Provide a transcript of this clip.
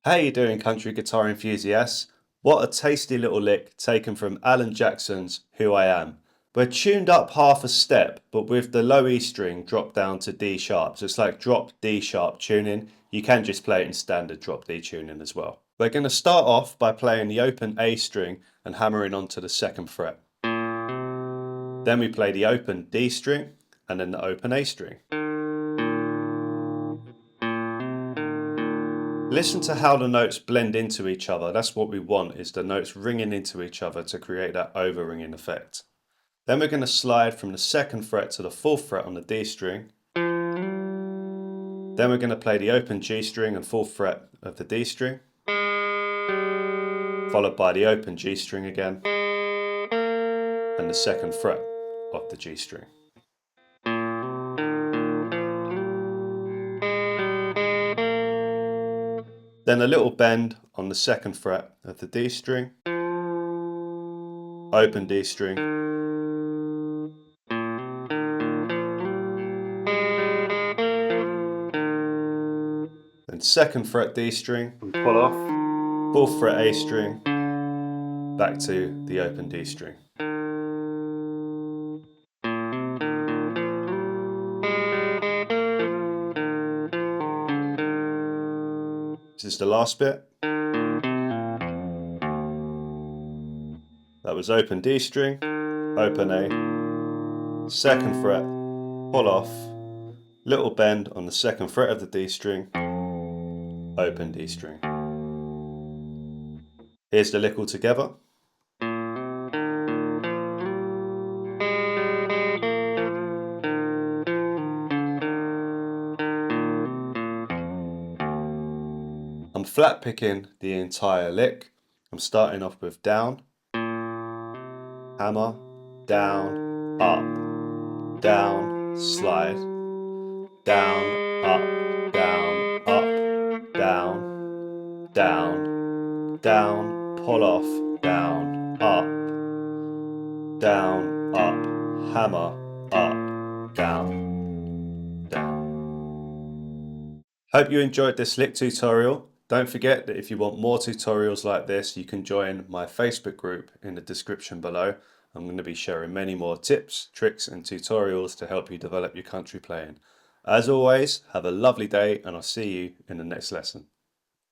How you doing, country guitar enthusiasts? What a tasty little lick taken from Alan Jackson's Who I Am. We're tuned up half a step, but with the low E string dropped down to D sharp. So it's like drop D sharp tuning. You can just play it in standard drop D tuning as well. We're going to start off by playing the open A string and hammering onto the second fret. Then we play the open D string and then the open A string. Listen to how the notes blend into each other. That's what we want, is the notes ringing into each other to create that over-ringing effect. Then we're going to slide from the second fret to the fourth fret on the D string. Then we're going to play the open G string and fourth fret of the D string, followed by the open G string again, and the second fret of the G string. Then a little bend on the second fret of the D string, open D string, then second fret D string, and pull off, fourth fret A string, back to the open D string. This is the last bit. That was open D string, open A, second fret, pull off, little bend on the second fret of the D string, open D string. Here's the lick all together. I'm flat picking the entire lick. I'm starting off with down, hammer, down, up, down, slide, down, up, down, up, down, down, down, pull off, down, up, down, up, hammer, up, down, down. Hope you enjoyed this lick tutorial. Don't forget that if you want more tutorials like this, you can join my Facebook group in the description below. I'm going to be sharing many more tips, tricks and tutorials to help you develop your country playing. As always, have a lovely day and I'll see you in the next lesson.